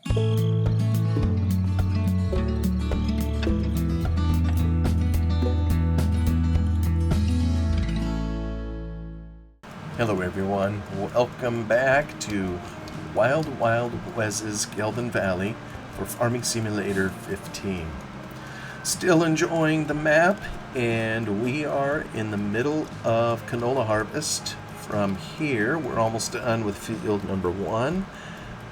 Hello everyone, welcome back to Wild Wes's Gelvin Valley for Farming Simulator 15. Still enjoying the map, and we are in the middle of canola harvest. From here, we're almost done with field number 1.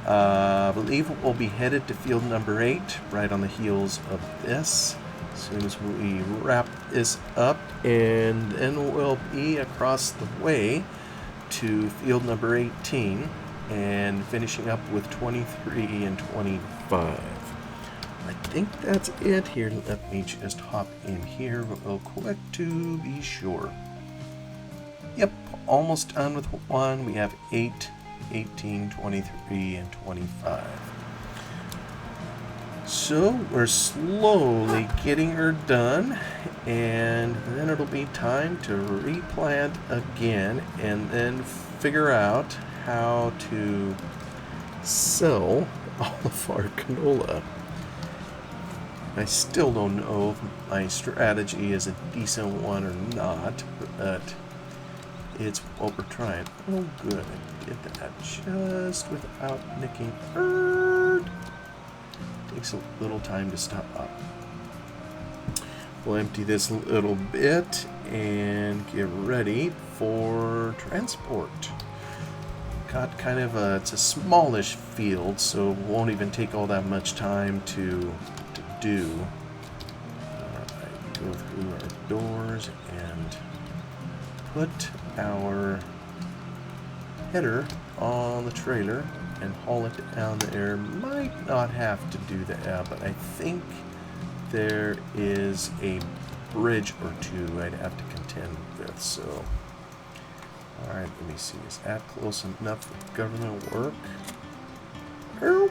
I believe we'll be headed to field number 8 right on the heels of this. As soon as we wrap this up, and then we'll be across the way to field number 18 and finishing up with 23 and 25. I think that's it here. Let me just hop in here real quick to be sure. Yep, almost done with 1. We have 8, 18, 23, and 25. So we're slowly getting her done, and then it'll be time to replant again and then figure out how to sell all of our canola. I still don't know if my strategy is a decent one or not, but it's what we're trying. Oh good, I did that just without nicking. Takes a little time to stop up. We'll empty this a little bit and get ready for transport. Got kind of it's a smallish field, so it won't even take all that much time to do. Go through our doors and put our header on the trailer and haul it down there. Might not have to do that, but I think there is a bridge or two I'd have to contend with. So, alright, let me see. Is that close enough for government work? Oh,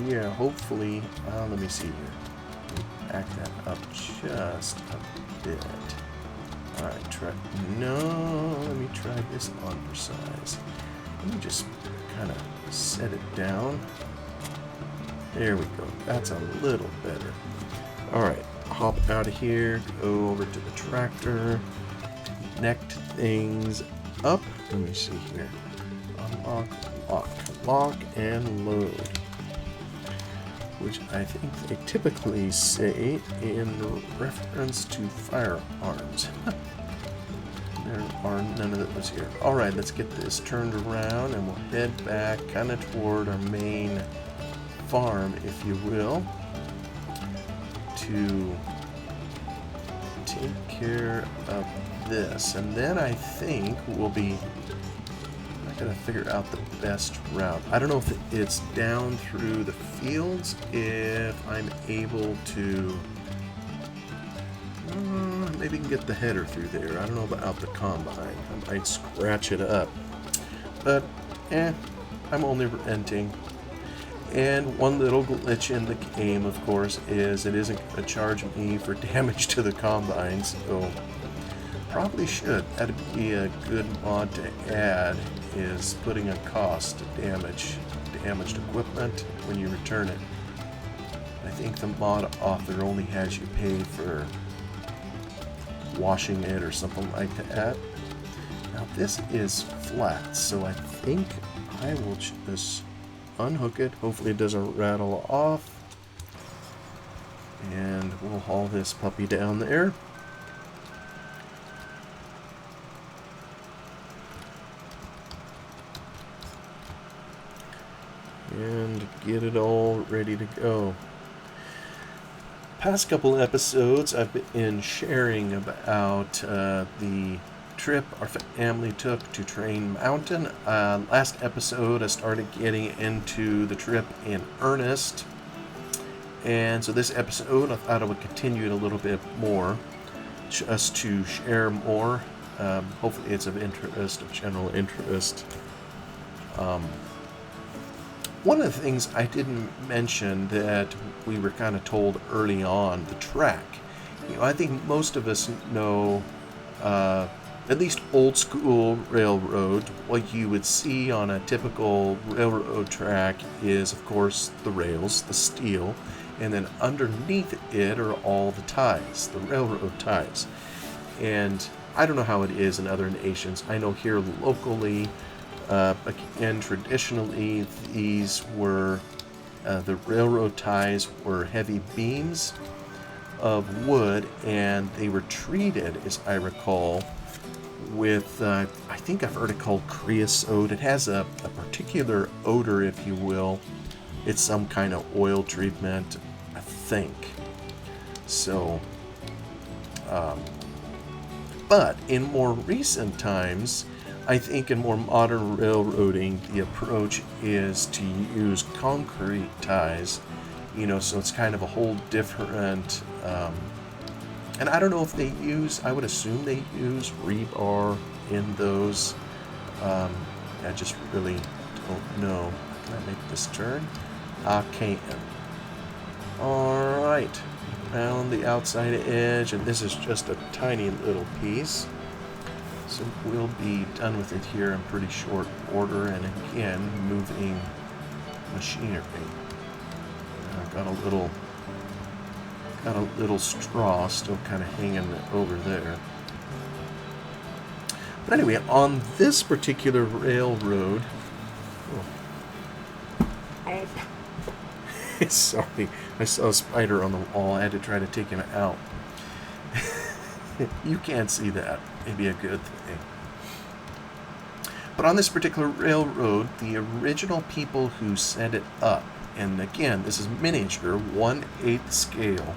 yeah. Hopefully, let me see here. Back that up just a bit. Alright, let me try this on for size. Let me just kind of set it down. There we go. That's a little better. Alright, hop out of here, go over to the tractor, connect things up. Let me see here. Unlock, lock, and load. Which I think they typically say in reference to firearms. There are none of those here. Alright, let's get this turned around and we'll head back kind of toward our main farm, if you will, to take care of this. And then I think we'll be gotta figure out the best route. I don't know if it's down through the fields, if I'm able to maybe can get the header through there. I don't know about the combine. I might scratch it up, but I'm only renting. And one little glitch in the game, of course, is it isn't going to charge me for damage to the combine, so probably should. That'd be a good mod to add, is putting a cost to damaged equipment when you return it. I think the mod author only has you pay for washing it or something like that. Now this is flat, so I think I will just unhook it. Hopefully it doesn't rattle off. And we'll haul this puppy down there. And get it all ready to go. Past couple episodes I've been sharing about the trip our family took to Train Mountain. Last episode I started getting into the trip in earnest, and so this episode I thought I would continue it a little bit more, just to share more. Hopefully it's of interest, of general interest. One of the things I didn't mention that we were kind of told early on, the track. You know, I think most of us know at least old school railroad, what you would see on a typical railroad track is, of course, the rails, the steel, and then underneath it are all the ties, the railroad ties. And I don't know how it is in other nations. I know here locally, again, traditionally, these were, the railroad ties were heavy beams of wood, and they were treated, as I recall, with, I think I've heard it called creosote. It has a particular odor, if you will. It's some kind of oil treatment, I think. So, but in more recent times, I think in more modern railroading, the approach is to use concrete ties, so it's kind of a whole different, and I don't know if they use, I would assume they use rebar in those. I just really don't know. Can I make this turn? I can. Alright, around the outside edge, and this is just a tiny little piece. So we'll be done with it here in pretty short order, and again, moving machinery. I've got a little straw still kind of hanging over there. But anyway, on this particular railroad, sorry, I saw a spider on the wall. I had to try to take him out. You can't see that. Maybe a good thing. But on this particular railroad, the original people who set it up, and again, this is miniature, 1/8 scale,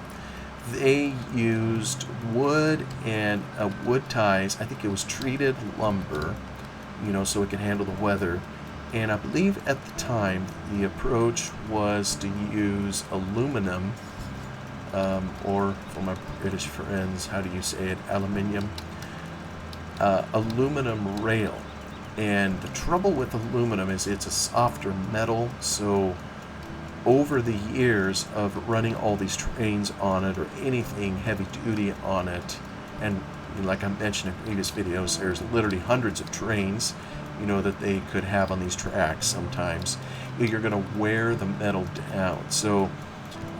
they used wood and wood ties. I think it was treated lumber, so it could handle the weather. And I believe at the time, the approach was to use aluminum, or for my British friends, how do you say it? Aluminium. Aluminum rail. And the trouble with aluminum is it's a softer metal, so over the years of running all these trains on it or anything heavy duty on it, and like I mentioned in previous videos, there's literally hundreds of trains, that they could have on these tracks sometimes. You're going to wear the metal down. So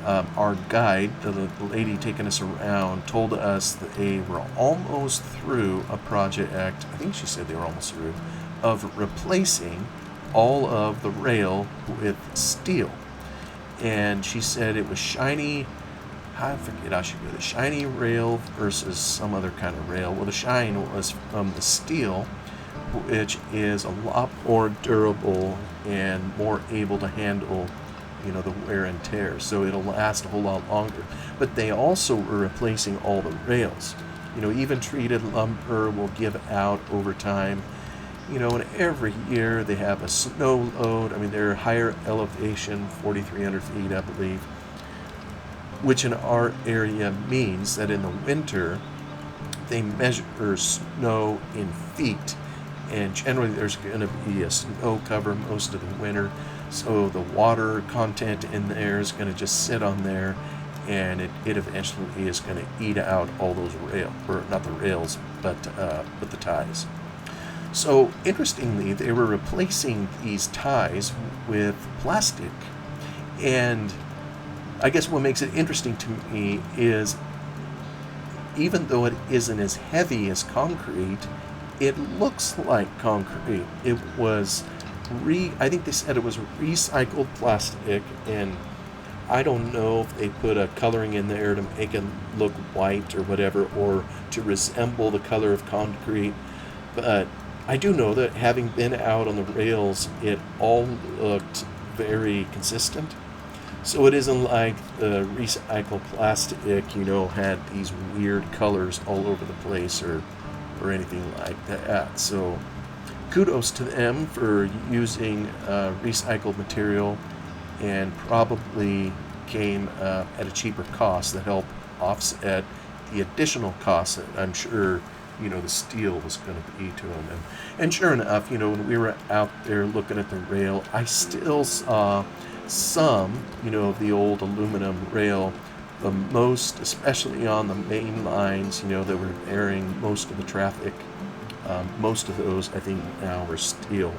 our guide, the lady taking us around, told us that they were almost through a project, I think she said they were almost through, of replacing all of the rail with steel. And she said it was shiny, I forget how she put it, shiny rail versus some other kind of rail. Well, the shine was from the steel, which is a lot more durable and more able to handle, the wear and tear. So it'll last a whole lot longer. But they also were replacing all the rails. Even treated lumber will give out over time. And every year they have a snow load. I mean, they're higher elevation, 4,300 feet, I believe, which in our area means that in the winter they measure snow in feet, and generally there's going to be a snow cover most of the winter, so the water content in there is going to just sit on there, and it eventually is going to eat out all those rails, or not the rails, but the ties. So interestingly, they were replacing these ties with plastic, and I guess what makes it interesting to me is, even though it isn't as heavy as concrete, it looks like concrete. It was I think they said it was recycled plastic, and I don't know if they put a coloring in there to make it look white or whatever, or to resemble the color of concrete, but I do know that having been out on the rails, it all looked very consistent. So it isn't like the recycled plastic, had these weird colors all over the place or anything like that. So kudos to them for using recycled material, and probably came at a cheaper cost that helped offset the additional costs that I'm sure the steel was going to be to them. And sure enough, when we were out there looking at the rail, I still saw some, of the old aluminum rail, the most, especially on the main lines, that were bearing most of the traffic Most of those, I think, now are steel.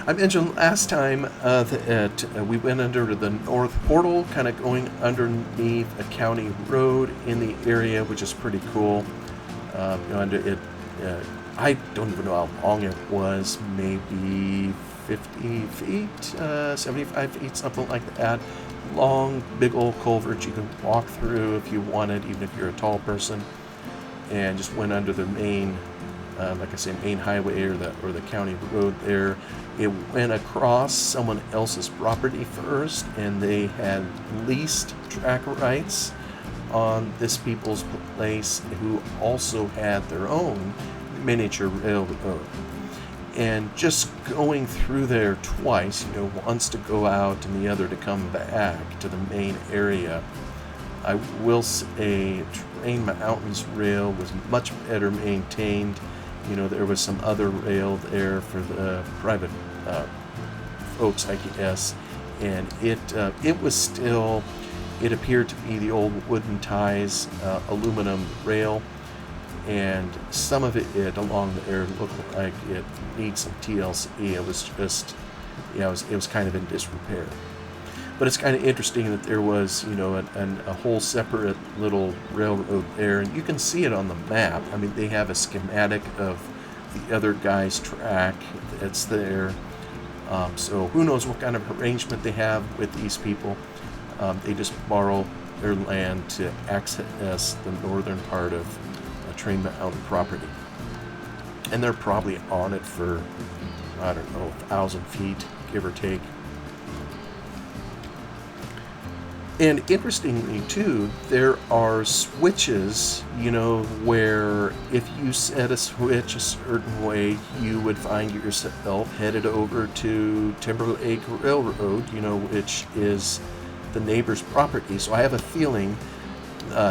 I mentioned last time that we went under the north portal, kind of going underneath a county road in the area, which is pretty cool. I don't even know how long it was, maybe 50 feet, 75 feet, something like that. Long, big old culvert you can walk through if you wanted, even if you're a tall person, and just went under the main, like I say, main highway or the county road there. It went across someone else's property first, and they had leased track rights on this people's place, who also had their own miniature railroad. And just going through there twice, once to go out and the other to come back to the main area, I will say Train Mountain's rail was much better maintained. There was some other rail there for the private folks, I guess, and it was still, it appeared to be the old wooden ties, aluminum rail, and some of it along there looked like it needs some TLC. It was just, it was kind of in disrepair. But it's kind of interesting that there was, a whole separate little railroad there, and you can see it on the map. I mean, they have a schematic of the other guy's track that's there. So who knows what kind of arrangement they have with these people. They just borrow their land to access the northern part of Train Mountain property. And they're probably on it for, I don't know, 1,000 feet, give or take. And interestingly, too, there are switches, where if you set a switch a certain way, you would find yourself headed over to Timberlake Railroad, which is the neighbor's property. So I have a feeling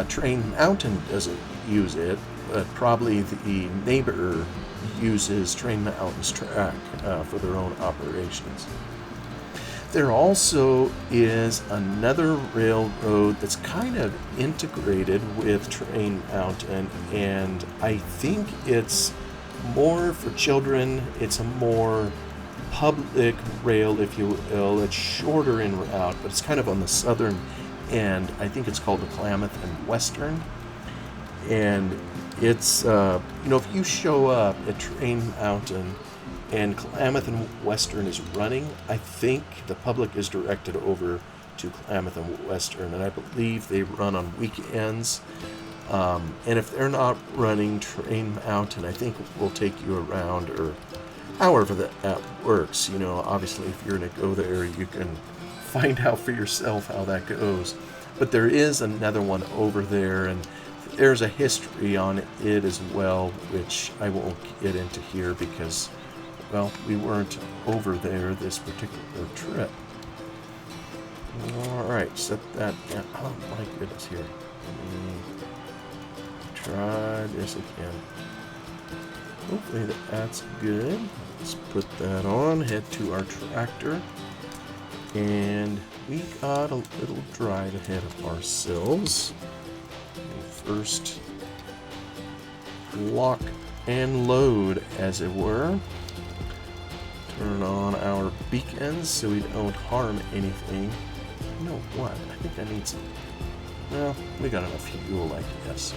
Train Mountain doesn't use it, but probably the neighbor uses Train Mountain's track for their own operations. There also is another railroad that's kind of integrated with Train Mountain, and I think it's more for children. It's a more public rail, if you will. It's shorter in route, but it's kind of on the southern end. I think it's called the Klamath and Western. And it's, if you show up at Train Mountain and Klamath and Western is running, I think the public is directed over to Klamath and Western, and I believe they run on weekends. And if they're not running, Train Mountain, I think, will take you around, or however that works. Obviously, if you're going to go there, you can find out for yourself how that goes. But there is another one over there, and there's a history on it as well, which I won't get into here because, well, we weren't over there this particular trip. Alright, set that down. Oh my goodness, here. Let me try this again. Hopefully that's good. Let's put that on, head to our tractor. And we got a little drive ahead of ourselves. First, lock and load, as it were. Turn on our beacons so we don't harm anything. You know what? I think I need some. Well, we got enough fuel, I guess.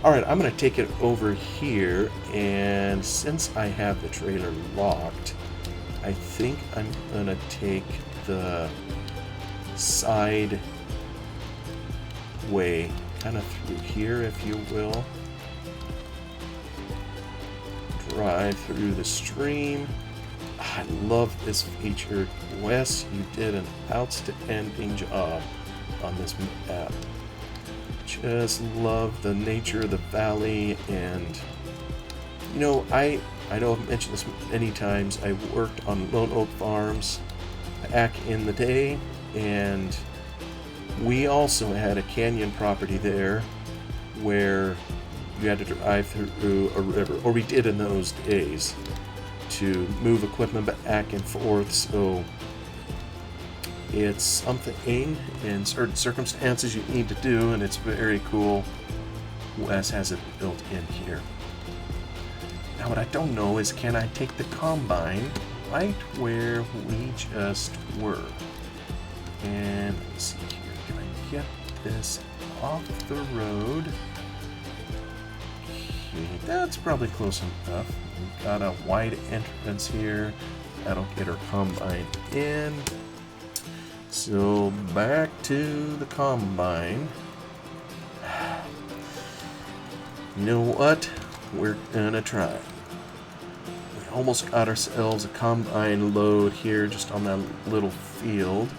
Alright, I'm going to take it over here, and since I have the trailer locked, I think I'm going to take the side way, kind of through here, if you will. Drive through the stream. I love this feature. Wes, you did an outstanding job on this map. Just love the nature of the valley, and I know I've mentioned this many times. I worked on Lone Oak Farms back in the day, and we also had a canyon property there where you had to drive through a river, or we did in those days, to move equipment back and forth. So it's something in certain circumstances you need to do, and it's very cool. Wes has it built in here. Now what I don't know is, can I take the combine right where we just were? And let's see here, can I get this off the road? Okay, that's probably close enough. We've got a wide entrance here. That'll get our combine in. So back to the combine. You know what? We're gonna try. We almost got ourselves a combine load here just on that little field.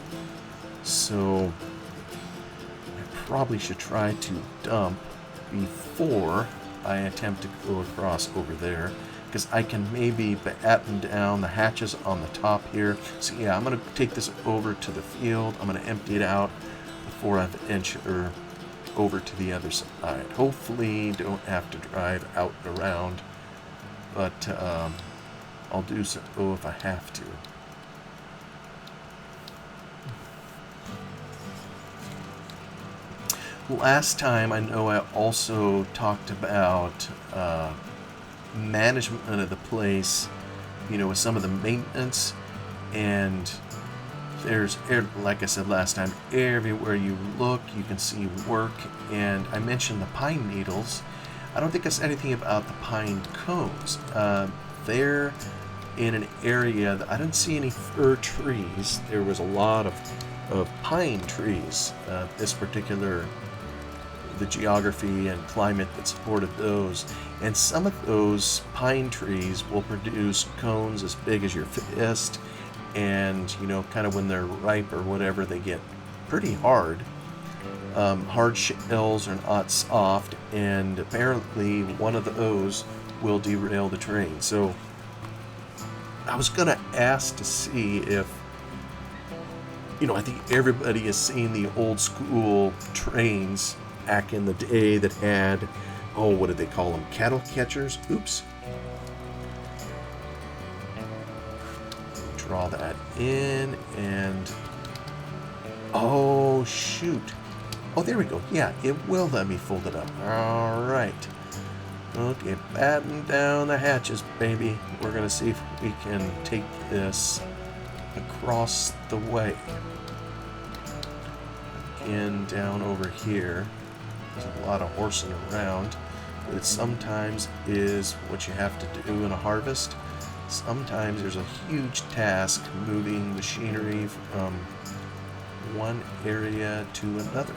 So I probably should try to dump before I attempt to go across over there, because I can maybe batten down the hatches on the top here. So yeah, I'm going to take this over to the field. I'm going to empty it out before I venture over to the other side. Hopefully don't have to drive out and around, but I'll do so if I have to. Last time, I know I also talked about management of the place, you know, with some of the maintenance, and there's, like I said last time, everywhere you look, you can see work, and I mentioned the pine needles. I don't think I said anything about the pine cones. They're in an area that I didn't see any fir trees. There was a lot of pine trees. This particular, the geography and climate that supported those, and some of those pine trees will produce cones as big as your fist, and you know, kind of when they're ripe or whatever, they get pretty hard. Hard shells are not soft, and apparently one of those will derail the train. So I was gonna ask to see if, you know, I think everybody has seen the old school trains back in the day that had, oh, what did they call them? Cattle catchers? Oops. Draw that in, and oh, shoot. Oh, there we go. Yeah, it will let me fold it up. All right. Okay, batten down the hatches, baby. We're going to see if we can take this across the way. Again, down over here. There's a lot of horsing around, but it sometimes is what you have to do in a harvest. Sometimes there's a huge task moving machinery from one area to another.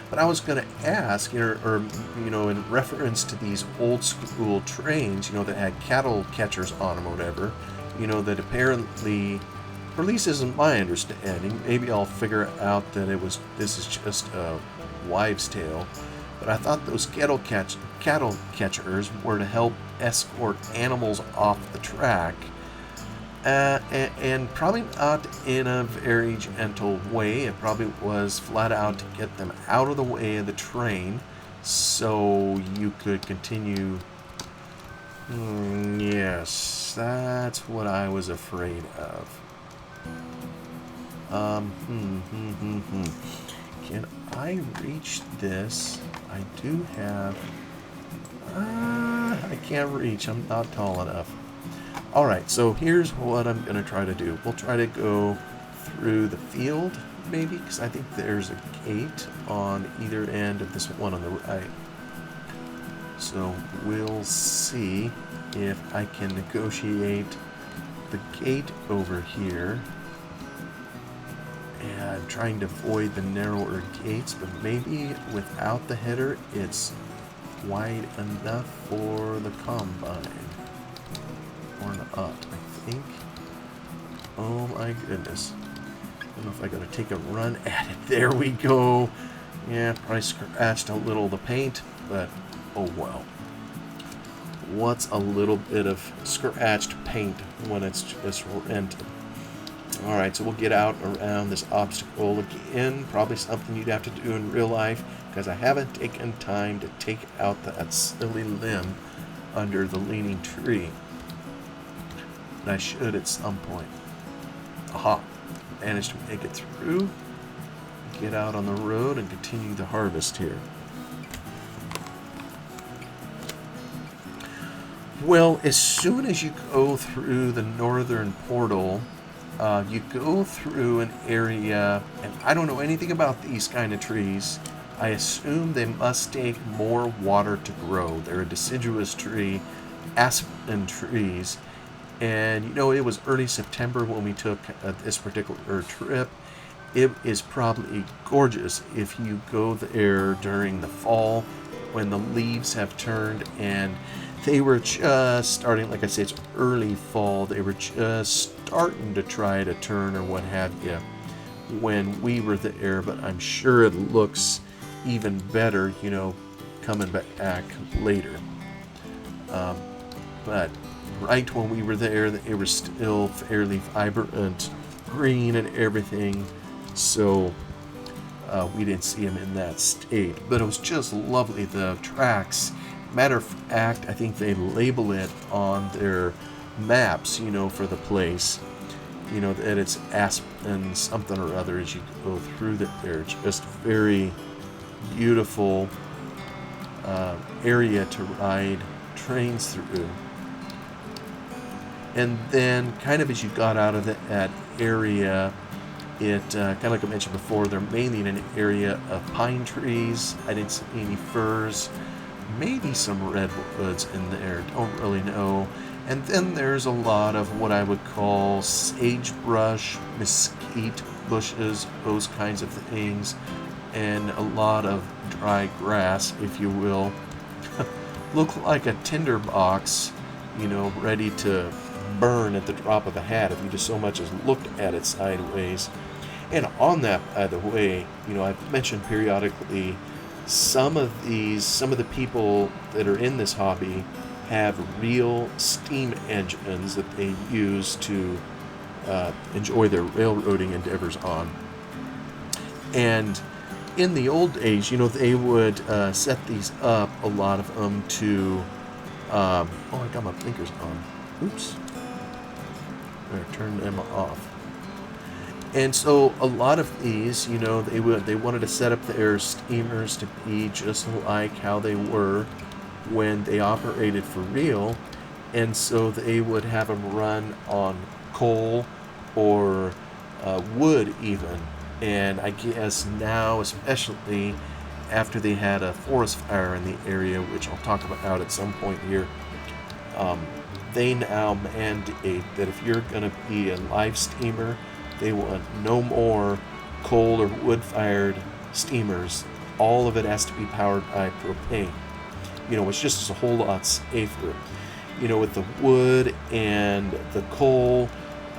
But I was going to ask, or you know, in reference to these old school trains, you know, that had cattle catchers on them or whatever, you know, that apparently, or at least isn't my understanding, maybe I'll figure out that this is just a wives' tale, but I thought those cattle catchers were to help escort animals off the track, and probably not in a very gentle way. It probably was flat out to get them out of the way of the train so you could continue. Yes, that's what I was afraid of. Can I reach this? I do have... I can't reach. I'm not tall enough. Alright, so here's what I'm going to try to do. We'll try to go through the field, maybe, because I think there's a gate on either end of this one on the right. So we'll see if I can negotiate the gate over here. And I'm trying to avoid the narrower gates, but maybe without the header, it's wide enough for the combine. Or not, I think. Oh my goodness. I don't know if I gotta take a run at it. There we go. Yeah, probably scratched a little of the paint, but oh well. What's a little bit of scratched paint when it's just rented? Alright, so we'll get out around this obstacle again. Probably something you'd have to do in real life, because I haven't taken time to take out that silly limb under the leaning tree. But I should at some point. Aha! Managed to make it through. get out on the road and continue the harvest here. Well, as soon as you go through the northern portal, you go through an area, and I don't know anything about these kind of trees. I assume they must take more water to grow. They're a deciduous tree, aspen trees. And it was early September when we took this particular trip. It is probably gorgeous if you go there during the fall when the leaves have turned, and they were just starting, like I say, it's early fall. They were just starting to try to turn or what have you when we were there, but I'm sure it looks even better, coming back later. But right when we were there, they were still fairly vibrant, green and everything, so we didn't see them in that state. But it was just lovely, the tracks. Matter of fact, I think they label it on their maps, for the place, that it's aspen something or other as you go through there. It's just very beautiful area to ride trains through. And then kind of as you got out of that area, it kind of like I mentioned before, they're mainly in an area of pine trees. I didn't see any firs, maybe some redwoods in there, don't really know. And then there's a lot of what I would call sagebrush, mesquite bushes, those kinds of things, and a lot of dry grass, if you will. Look like a tinderbox, ready to burn at the drop of a hat if you just so much as looked at it sideways. And on that, by the way, I've mentioned periodically, some of the people that are in this hobby have real steam engines that they use to enjoy their railroading endeavors on. And in the old days, they would set these up, a lot of them, to I got my blinkers on. Oops. Better turn them off. And so a lot of these, they wanted to set up their steamers to be just like how they were when they operated for real. And so they would have them run on coal or wood even. And I guess now, especially after they had a forest fire in the area, which I'll talk about at some point here, they now mandate that if you're going to be a live steamer, they want no more coal or wood-fired steamers. All of it has to be powered by propane. It's just a whole lot safer. With the wood and the coal,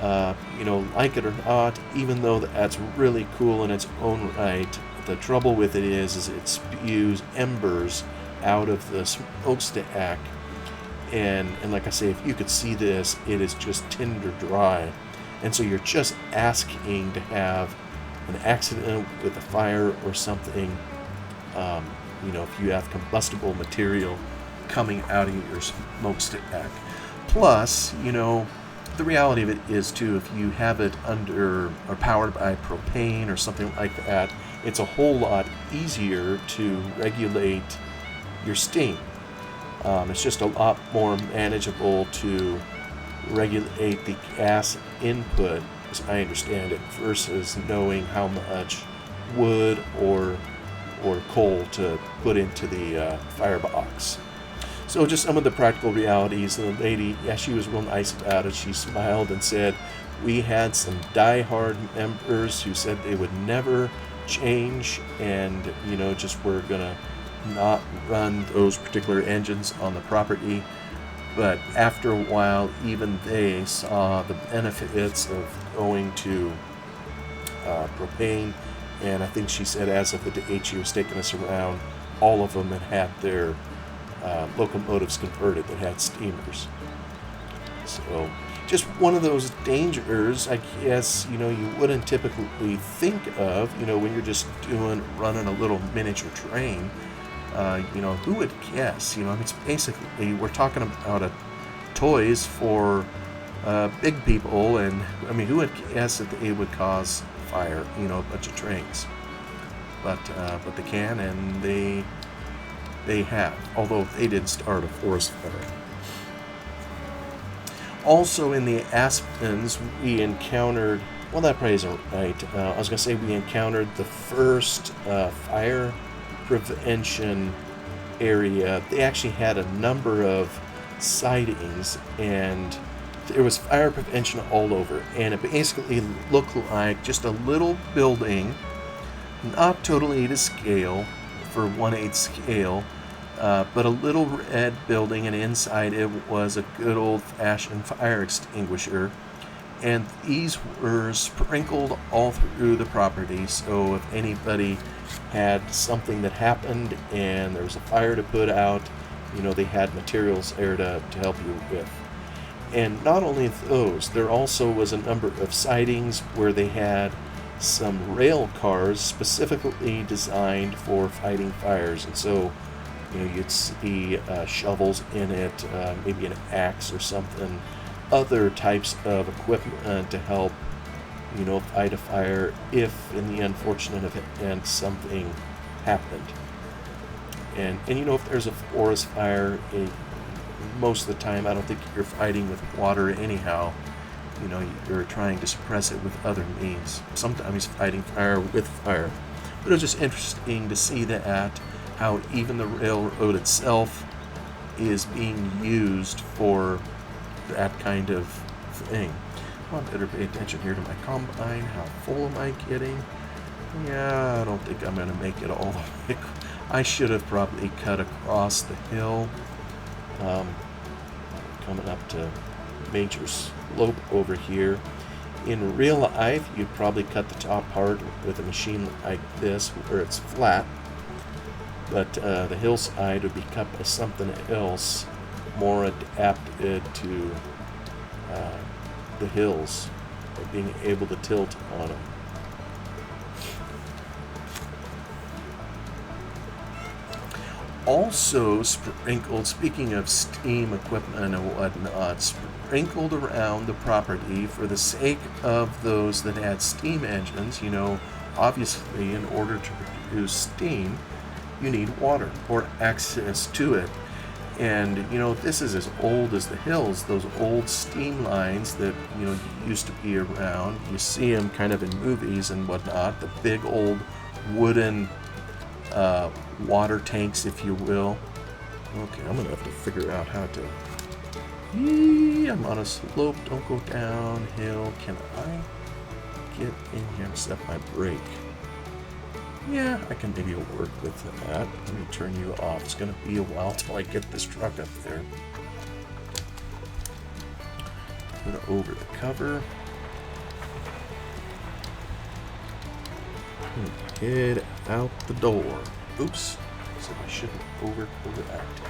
like it or not, even though that's really cool in its own right, the trouble with it is it spews embers out of the smokestack. And like I say, if you could see this, it is just tinder dry. And so you're just asking to have an accident with a fire or something, if you have combustible material coming out of your smokestack. Plus, the reality of it is, too, if you have it under or powered by propane or something like that, it's a whole lot easier to regulate your steam. It's just a lot more manageable to regulate the gas input, as I understand it, versus knowing how much wood or coal to put into the firebox. So just some of the practical realities. And the lady, she was real nice about it. She smiled and said, we had some die-hard members who said they would never change and, just were going to not run those particular engines on the property. But after a while, even they saw the benefits of going to propane. And I think she said as of the date she was taking us around, all of them had their locomotives converted that had steamers. So just one of those dangers, I guess, you wouldn't typically think of, when you're just running a little miniature train. Who would guess? It's basically, we're talking about toys for big people, and who would guess that it would cause fire, a bunch of trains. but they can, and they have, although they didn't start a forest fire. Also in the Aspens, we encountered, well, that probably isn't right. I was going to say we encountered the first fire prevention area. They actually had a number of sightings, and there was fire prevention all over. And it basically looked like just a little building, not totally to scale, for 1/8 scale, but a little red building, and inside it was a good old-fashioned fire extinguisher. And these were sprinkled all through the property, so if anybody had something that happened and there was a fire to put out, they had materials there to help you with. And not only those, there also was a number of sightings where they had some rail cars specifically designed for fighting fires. And so, you'd see shovels in it, maybe an axe or something, other types of equipment to help, fight a fire if, in the unfortunate event, something happened. And if there's a forest fire, most of the time, I don't think you're fighting with water anyhow. You're trying to suppress it with other means. Sometimes fighting fire with fire. But it was just interesting to see that, how even the railroad itself is being used for that kind of thing. Well, I better pay attention here to my combine. How full am I getting? Yeah, I don't think I'm going to make it all the way. I should have probably cut across the hill, coming up to major slope over here. In real life, you'd probably cut the top part with a machine like this where it's flat, but the hillside would be cut by something else more adapted to the hills, or being able to tilt on them. Also sprinkled, speaking of steam equipment and whatnot, sprinkled around the property for the sake of those that had steam engines. Obviously, in order to produce steam, you need water or access to it. And, this is as old as the hills, those old steam lines that, used to be around. You see them kind of in movies and whatnot, the big old wooden water tanks, if you will. Okay, I'm going to have to figure out how to... I'm on a slope, don't go downhill. Can I get in here and set my brake? Yeah, I can maybe work with that. Let me turn you off. It's going to be a while till I get this truck up there. Put it over the cover. Head out the door. Oops. So I shouldn't overact.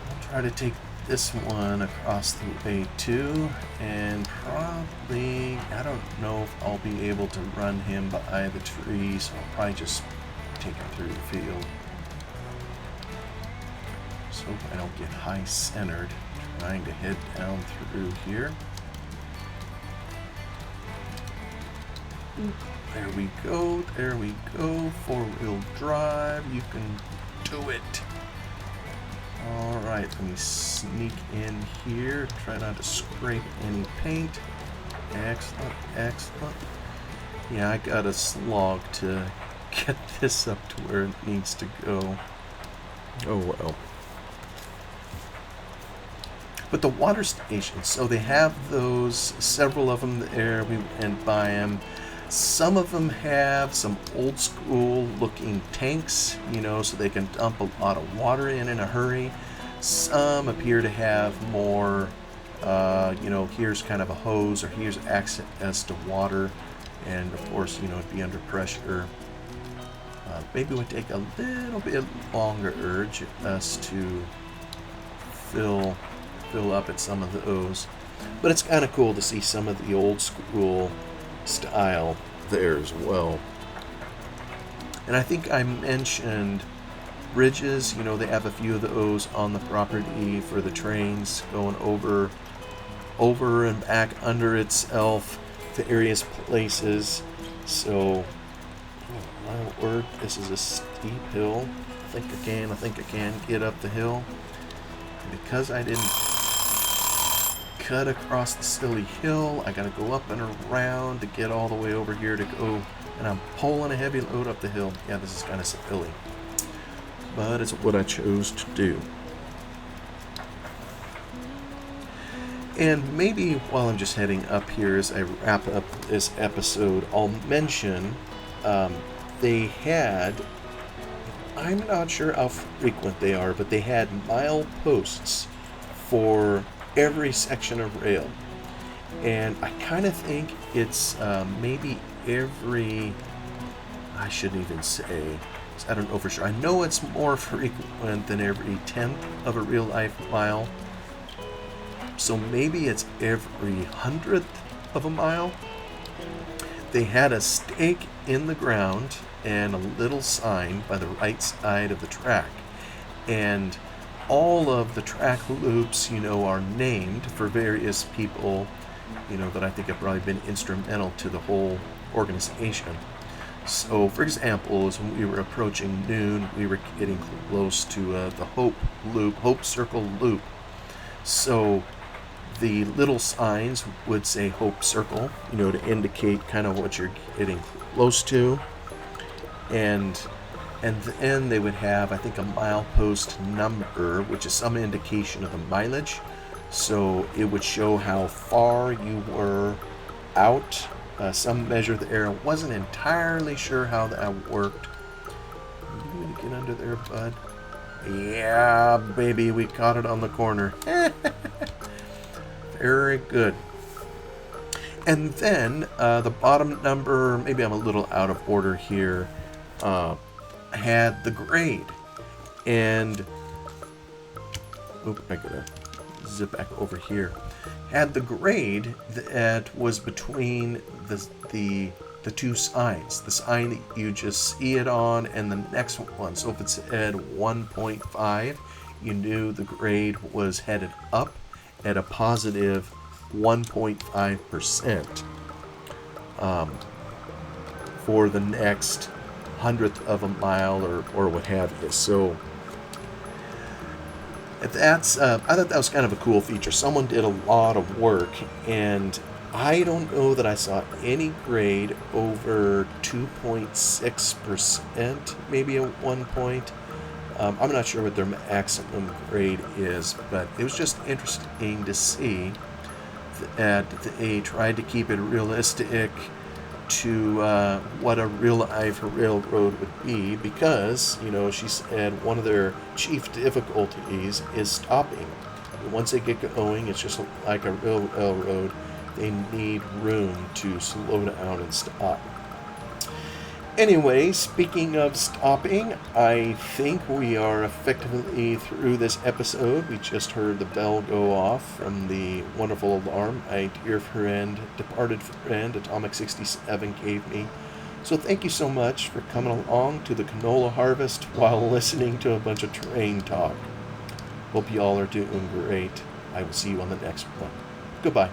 I'll try to take this one across the way too, and probably, I don't know if I'll be able to run him by the tree, so I'll probably just take him through the field. So I don't get high centered trying to head down through here. There we go, there we go. 4-wheel drive, you can do it. Alright, let me sneak in here. Try not to scrape any paint. Excellent, excellent. Yeah, I got a slog to get this up to where it needs to go. Oh well. But the water stations, so they have those, several of them there. We went by them. Some of them have some old school looking tanks, so they can dump a lot of water in a hurry. Some appear to have more, here's kind of a hose, or here's access to water, and of course, it'd be under pressure. Maybe it would take a little bit longer urge us to fill up at some of those. But it's kind of cool to see some of the old school style there as well. And I think I mentioned bridges. They have a few of those on the property for the trains going over and back under itself to various places. So Mile work. This is a steep hill. I think I can get up the hill. And because I didn't cut across the silly hill, I gotta go up and around to get all the way over here to go. And I'm pulling a heavy load up the hill. Yeah, this is kind of silly, but it's what I chose to do. And maybe while I'm just heading up here as I wrap up this episode, I'll mention they had, I'm not sure how frequent they are, but they had mile posts for every section of rail. And I kind of think it's maybe every, I shouldn't even say, I don't know for sure. I know it's more frequent than every 10th of a real life mile. So maybe it's every 100th of a mile. They had a stake in the ground and a little sign by the right side of the track. And all of the track loops, are named for various people, that I think have probably been instrumental to the whole organization. So, for example, as when we were approaching noon, we were getting close to the Hope Circle loop. So the little signs would say Hope Circle, to indicate kind of what you're getting close to. And then they would have, I think, a milepost number, which is some indication of the mileage. So it would show how far you were out. Some measure there. I wasn't entirely sure how that worked. You gonna get under there, bud? Yeah, baby, we caught it on the corner. Very good. And then the bottom number, maybe I'm a little out of order here, had the grade. And, I gotta zip back over here. Had the grade that was between the two signs. The sign that you just see it on and the next one. So if it said 1.5, you knew the grade was headed up at a positive 1.5% for the next 100th of a mile or what have you. So that's I thought that was kind of a cool feature. Someone did a lot of work, and I don't know that I saw any grade over 2.6%, maybe at one point. I'm not sure what their maximum grade is, but it was just interesting to see that they tried to keep it realistic to what a real life railroad would be, because, she said one of their chief difficulties is stopping. Once they get going, it's just like a real railroad. They need room to slow down and stop. Anyway, speaking of stopping, I think we are effectively through this episode. We just heard the bell go off from the wonderful alarm my dear friend, departed friend, Atomic 67 gave me. So thank you so much for coming along to the canola harvest while listening to a bunch of train talk. Hope you all are doing great. I will see you on the next one. Goodbye.